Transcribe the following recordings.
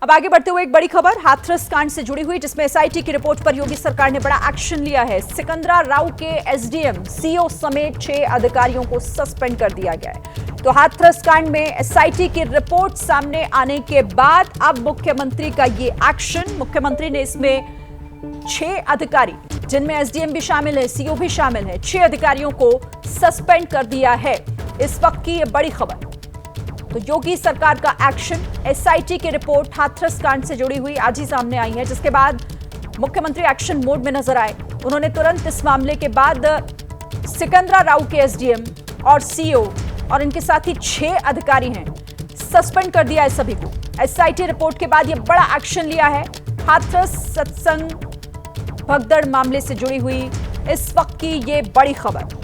अब आगे बढ़ते हुए एक बड़ी खबर हाथरस कांड से जुड़ी हुई, जिसमें एसआईटी की रिपोर्ट पर योगी सरकार ने बड़ा एक्शन लिया है। सिकंदरा राव के एसडीएम, सीओ समेत 6 अधिकारियों को सस्पेंड कर दिया गया है। तो हाथरस कांड में एसआईटी की रिपोर्ट सामने आने के बाद अब मुख्यमंत्री का ये एक्शन। मुख्यमंत्री ने इसमें 6 अधिकारी, जिनमें एसडीएम भी शामिल है, सीओ भी शामिल है, 6 अधिकारियों को सस्पेंड कर दिया है। इस वक्त की ये बड़ी खबर। तो योगी सरकार का एक्शन, एसआईटी की रिपोर्ट हाथरस कांड से जुड़ी हुई आज ही सामने आई है, जिसके बाद मुख्यमंत्री एक्शन मोड में नजर आए। उन्होंने तुरंत इस मामले के बाद सिकंदरा राव के एसडीएम और सीओ और इनके साथ ही 6 अधिकारी हैं, सस्पेंड कर दिया है सभी को। एसआईटी रिपोर्ट के बाद यह बड़ा एक्शन लिया है। हाथरस सत्संग भगदड़ मामले से जुड़ी हुई इस वक्त की ये बड़ी खबर।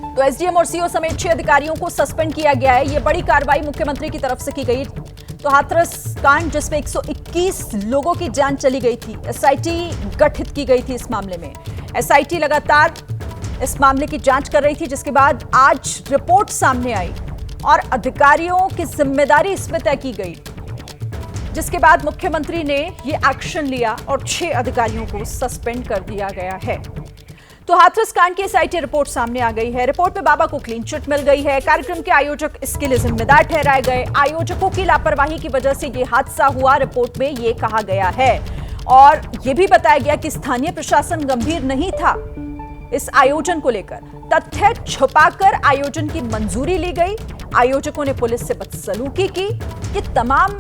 तो एसडीएम और सीओ समेत 6 अधिकारियों को सस्पेंड किया गया है। यह बड़ी कार्रवाई मुख्यमंत्री की तरफ से की गई। तो हाथरस कांड, जिसमें 121 लोगों की जान चली गई थी, एसआईटी गठित की गई थी इस मामले में। एसआईटी लगातार इस मामले की जांच कर रही थी, जिसके बाद आज रिपोर्ट सामने आई और अधिकारियों की जिम्मेदारी इसमें तय की गई, जिसके बाद मुख्यमंत्री ने यह एक्शन लिया और 6 अधिकारियों को सस्पेंड कर दिया गया है। तो हाथरस कांड की एसआईटी रिपोर्ट सामने आ गई है। रिपोर्ट में बाबा को क्लीन चिट मिल गई है। कार्यक्रम के आयोजक इसके लिए जिम्मेदार ठहराए गए। आयोजकों की लापरवाही की वजह से यह हादसा हुआ, रिपोर्ट में यह कहा गया है। और यह भी बताया गया कि स्थानीय प्रशासन गंभीर नहीं था इस आयोजन को लेकर। तथ्य छुपाकर आयोजन की मंजूरी ली गई। आयोजकों ने पुलिस से बदसलूकी की। ये तमाम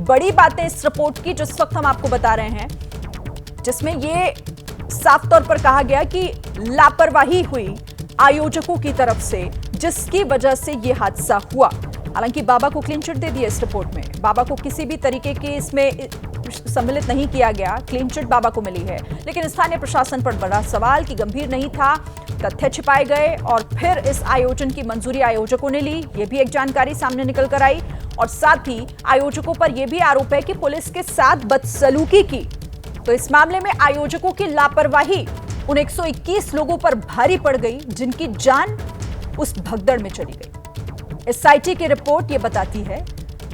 बड़ी बातें इस रिपोर्ट की, जिस वक्त हम आपको बता रहे हैं, जिसमें ये साफ तौर पर कहा गया कि लापरवाही हुई आयोजकों की तरफ से, जिसकी वजह से यह हादसा हुआ। हालांकि बाबा को क्लीन चिट दे दी है इस रिपोर्ट में। बाबा को किसी भी तरीके की इसमें सम्मिलित नहीं किया गया, क्लीन चिट बाबा को मिली है। लेकिन स्थानीय प्रशासन पर बड़ा सवाल कि गंभीर नहीं था, तथ्य छिपाए गए और फिर इस आयोजन की मंजूरी आयोजकों ने ली। यह भी एक जानकारी सामने निकल कर आई। और साथ ही आयोजकों पर यह भी आरोप है कि पुलिस के साथ बदसलूकी की। तो इस मामले में आयोजकों की लापरवाही उन 121 लोगों पर भारी पड़ गई, जिनकी जान उस भगदड़ में चली गई। एसआईटी की रिपोर्ट यह बताती है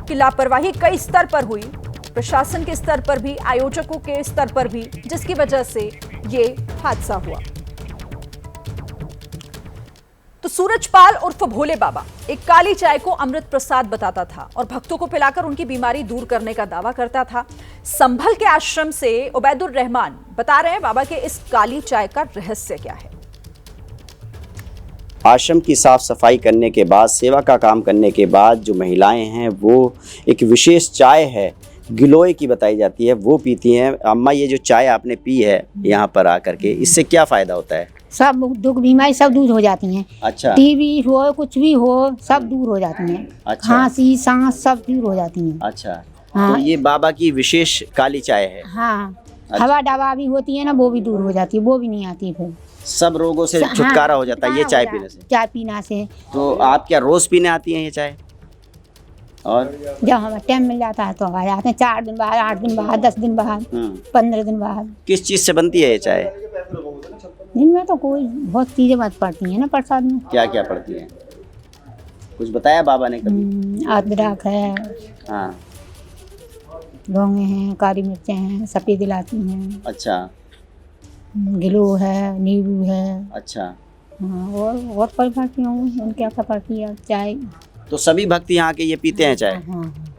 कि लापरवाही कई स्तर पर हुई, प्रशासन के स्तर पर भी, आयोजकों के स्तर पर भी, जिसकी वजह से यह हादसा हुआ। तो सूरजपाल उर्फ भोले बाबा एक काली चाय को अमृत प्रसाद बताता था और भक्तों को पिलाकर उनकी बीमारी दूर करने का दावा करता था। संभल के आश्रम से उबैदुर रहमान बता रहे हैं बाबा के इस काली चाय का रहस्य क्या है। आश्रम की साफ सफाई करने के बाद, सेवा का काम करने के बाद जो महिलाएं हैं वो एक विशेष चाय है, गिलोय की बताई जाती है, वो पीती हैं। अम्मा, ये जो चाय आपने पी है यहाँ पर आकर के, इससे क्या फ़ायदा होता है? सब दुख बीमारी सब दूर हो जाती हैं। अच्छा। टीबी हो, कुछ भी हो, सब दूर हो जाती हैं। अच्छा। खांसी, सांस सब दूर हो जाती हैं। अच्छा। हाँ। तो ये बाबा की विशेष काली चाय है। हाँ। अच्छा। हवा दवा भी होती है ना, वो भी दूर हो जाती है, वो भी नहीं आती फिर। सब रोगों से छुटकारा हो जाता है ये चाय पीने से। चाय पीना से। तो आप क्या रोज पीने आती हैं ये चाय? और जब हमें टाइम मिल जाता है तो आ जाते हैं, 4 दिन बाद, 8 दिन बाद, 10 दिन बाद, 15 दिन बाद। किस चीज़ से बनती है ये चाय? दिन में तो कोई बहुत चीजें मत पड़ती हैं ना प्रसाद में। क्या क्या पड़ती है? कुछ बताया बाबा ने कभी? अदरक है, हाँ। लौंगे हैं, काली मिर्चें हैं, सफ़ेद इलायची हैं। अच्छा। गिलो है, नींबू है। अच्छा। हाँ, और फल पड़ती होंगी, उनके क्या पड़ती है चाय। तो सभी भक्त यहाँ के ये पीते हैं चाय? हाँ।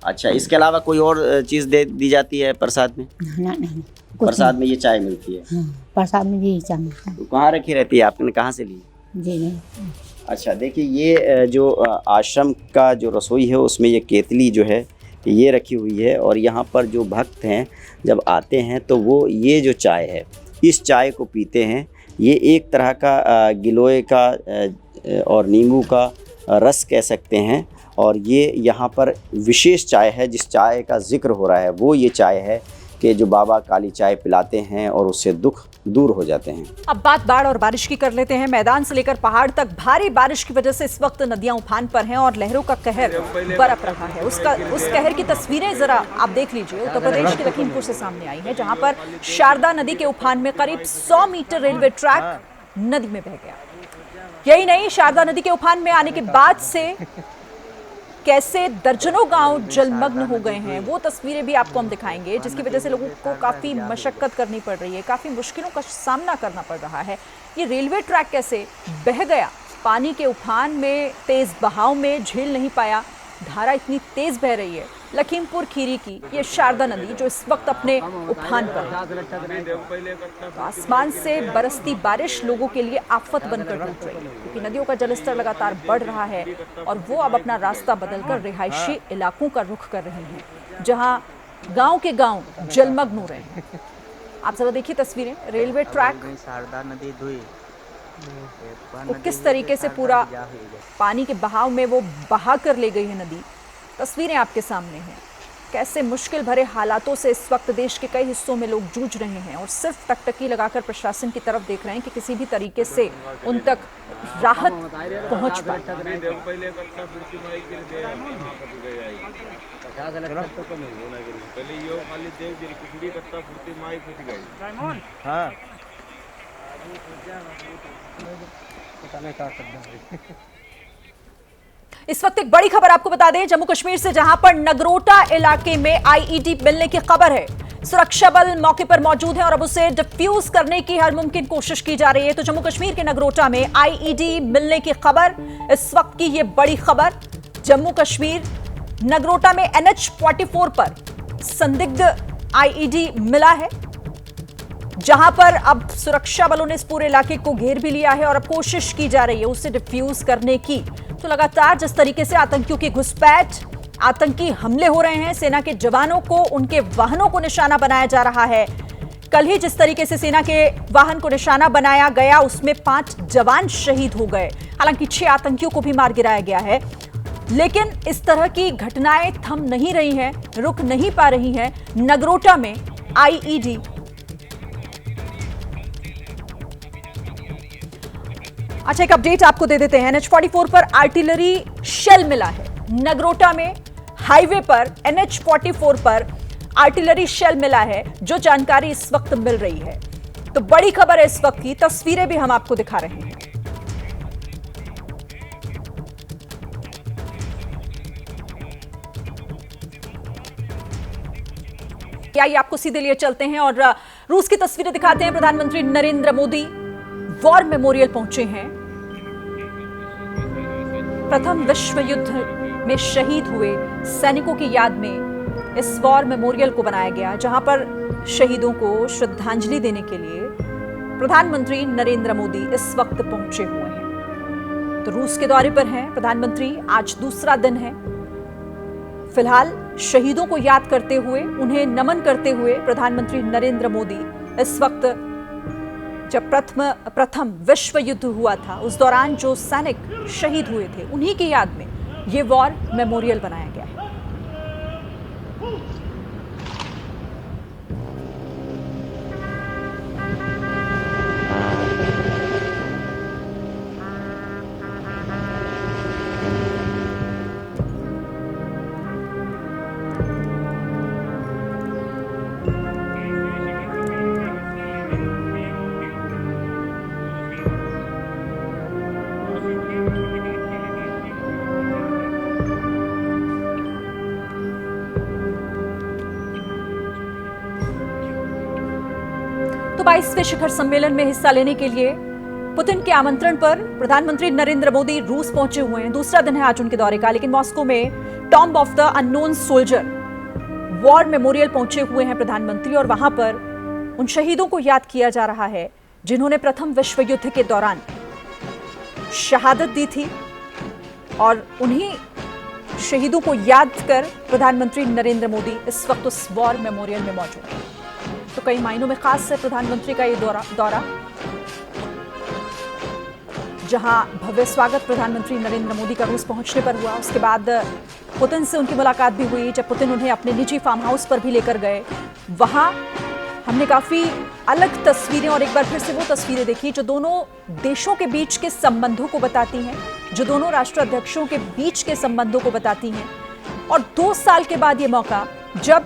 अच्छा, इसके अलावा कोई और चीज़ दे दी जाती है प्रसाद में? नहीं, प्रसाद में ये चाय मिलती है। हाँ, प्रसाद में यही चाय मिलता है। तो कहाँ रखी रहती है, आपने कहाँ से ली? जी नहीं। अच्छा, देखिए ये जो आश्रम का जो रसोई है उसमें ये केतली जो है ये रखी हुई है। और यहाँ पर जो भक्त हैं जब आते हैं तो वो ये जो चाय है, इस चाय को पीते हैं। ये एक तरह का गिलोय का और नींबू का रस कह सकते हैं। और ये यहाँ पर विशेष चाय है। जिस चाय का जिक्र हो रहा है वो ये चाय है कि जो बाबा काली चाय पिलाते हैं और उससे दुख दूर हो जाते हैं। अब बात बाढ़ और बारिश की कर लेते हैं। मैदान से लेकर पहाड़ तक भारी बारिश की वजह से इस वक्त नदियां उफान पर हैं और लहरों का कहर बरप रहा है। उस कहर की तस्वीरें जरा आप देख लीजिए। उत्तर प्रदेश के लखीमपुर से सामने आई है, जहां पर शारदा नदी के उफान में करीब 100 मीटर रेलवे ट्रैक नदी में बह गया। यही नहीं, शारदा नदी के उफान में आने के बाद से कैसे दर्जनों गांव जलमग्न हो गए हैं, वो तस्वीरें भी आपको हम दिखाएंगे, जिसकी वजह से लोगों को काफी मशक्कत करनी पड़ रही है, काफी मुश्किलों का सामना करना पड़ रहा है। ये रेलवे ट्रैक कैसे बह गया, पानी के उफान में, तेज बहाव में झेल नहीं पाया, धारा इतनी तेज बह रही है। लखीमपुर खीरी की ये शारदा नदी जो इस वक्त अपने उफान पर है, तो आसमान से बरसती बारिश लोगों के लिए आफत बनकर टूट रही है, क्योंकि नदियों का जलस्तर लगातार बढ़ रहा है और वो अब अपना रास्ता बदलकर रिहायशी इलाकों का रुख कर रहे हैं, जहां गांव के गांव जलमग्न हो रहे हैं। आप जरा देखिए तस्वीरें, रेलवे ट्रैक वो किस तरीके से पूरा पानी के बहाव में वो बहा कर ले गई है नदी। तस्वीरें आपके सामने हैं, कैसे मुश्किल भरे हालातों से इस वक्त देश के कई हिस्सों में लोग जूझ रहे हैं और सिर्फ टकटकी लगाकर प्रशासन की तरफ देख रहे हैं कि किसी भी तरीके से उन तक राहत पहुंच पाए। इस वक्त एक बड़ी खबर आपको बता दें जम्मू कश्मीर से, जहां पर नगरोटा इलाके में आईईडी मिलने की खबर है। सुरक्षा बल मौके पर मौजूद है और अब उसे डिफ्यूज करने की हर मुमकिन कोशिश की जा रही है। तो जम्मू कश्मीर के नगरोटा में आईईडी मिलने की खबर, इस वक्त की ये बड़ी खबर। जम्मू कश्मीर नगरोटा में NH-44 पर संदिग्ध आईईडी मिला है, जहां पर अब सुरक्षा बलों ने इस पूरे इलाके को घेर भी लिया है और अब कोशिश की जा रही है उसे डिफ्यूज करने की। तो लगातार जिस तरीके से आतंकियों की घुसपैठ, आतंकी हमले हो रहे हैं, सेना के जवानों को, उनके वाहनों को निशाना बनाया जा रहा है। कल ही जिस तरीके से सेना के वाहन को निशाना बनाया गया, उसमें 5 जवान शहीद हो गए। हालांकि 6 आतंकियों को भी मार गिराया गया है, लेकिन इस तरह की घटनाएं थम नहीं रही हैं, रुक नहीं पा रही हैं। नगरोटा में आईईडी अच्छा, एक अपडेट आपको दे देते हैं। NH-44 पर आर्टिलरी शेल मिला है। नगरोटा में हाईवे पर NH-44 पर आर्टिलरी शेल मिला है, जो जानकारी इस वक्त मिल रही है। तो बड़ी खबर है इस वक्त की, तस्वीरें भी हम आपको दिखा रहे हैं। क्या ये आपको सीधे लिए चलते हैं और रूस की तस्वीरें दिखाते हैं। प्रधानमंत्री नरेंद्र मोदी वॉर मेमोरियल पहुंचे हैं। प्रथम विश्व युद्ध में शहीद हुए सैनिकों की याद में इस वॉर मेमोरियल को बनाया गया, जहां पर शहीदों को श्रद्धांजलि देने के लिए प्रधानमंत्री नरेंद्र मोदी इस वक्त पहुंचे हुए हैं। तो रूस के दौरे पर हैं प्रधानमंत्री, आज दूसरा दिन है। फिलहाल शहीदों को याद करते हुए, उन्हें नमन करते हुए प्रधानमंत्री नरेंद्र मोदी इस वक्त, जब प्रथम विश्व युद्ध हुआ था उस दौरान जो सैनिक शहीद हुए थे, उन्हीं की याद में ये वॉर मेमोरियल बनाया गया है। तो 22वें शिखर सम्मेलन में हिस्सा लेने के लिए पुतिन के आमंत्रण पर प्रधानमंत्री नरेंद्र मोदी रूस पहुंचे हुए हैं। दूसरा दिन है आज उनके दौरे का, लेकिन मॉस्को में tomb of the unknown soldier war memorial पहुंचे हुए हैं प्रधानमंत्री, और वहां पर उन शहीदों को याद किया जा रहा है जिन्होंने प्रथम विश्व युद्ध के दौरान शहादत दी थी। और उन्हीं शहीदों को याद कर प्रधानमंत्री नरेंद्र मोदी इस वक्त उस वॉर मेमोरियल में मौजूद हैं। तो कई मायनों में खास है प्रधानमंत्री का ये दौरा, जहां भव्य स्वागत प्रधानमंत्री नरेंद्र मोदी का रूस पहुंचने पर हुआ। उसके बाद पुतिन से उनकी मुलाकात भी हुई, जब पुतिन उन्हें अपने निजी फार्म हाउस पर भी लेकर गए। वहां हमने काफी अलग तस्वीरें, और एक बार फिर से वो तस्वीरें देखी जो दोनों देशों के बीच के संबंधों को बताती हैं, जो दोनों राष्ट्राध्यक्षों के बीच के संबंधों को बताती हैं। और 2 साल के बाद ये मौका, जब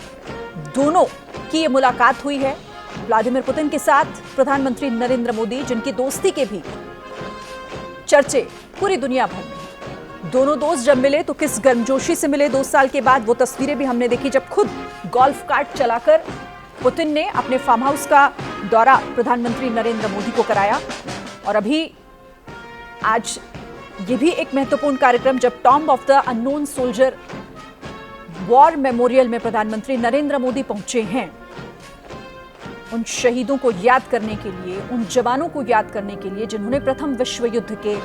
दोनों की ये मुलाकात हुई है व्लादिमीर पुतिन के साथ, प्रधानमंत्री नरेंद्र मोदी, जिनकी दोस्ती के भी चर्चे पूरी दुनिया भर में, दोनों दोस्त जब मिले तो किस गर्मजोशी से मिले 2 साल के बाद। वो तस्वीरें भी हमने देखी जब खुद गोल्फ कार्ट चलाकर पुतिन ने अपने फार्म हाउस का दौरा प्रधानमंत्री नरेंद्र मोदी को कराया। और अभी आज ये भी एक महत्वपूर्ण कार्यक्रम जब tomb of the unknown soldier war memorial में प्रधानमंत्री नरेंद्र मोदी पहुंचे हैं। उन शहीदों को याद करने के लिए, उन जवानों को याद करने के लिए जिन्होंने प्रथम विश्व युद्ध के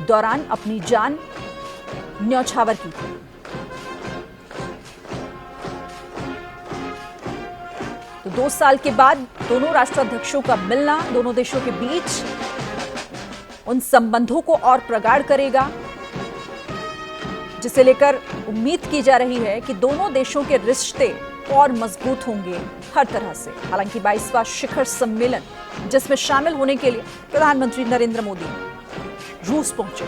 दौरान अपनी जान न्यौछावर की थी। तो 2 साल के बाद दोनों राष्ट्राध्यक्षों का मिलना दोनों देशों के बीच उन संबंधों को और प्रगाढ़ करेगा, जिसे लेकर उम्मीद की जा रही है कि दोनों देशों के रिश्ते और मजबूत होंगे हर तरह से। हालांकि 22वां शिखर सम्मेलन जिसमें शामिल होने के लिए प्रधानमंत्री नरेंद्र मोदी रूस पहुंचे।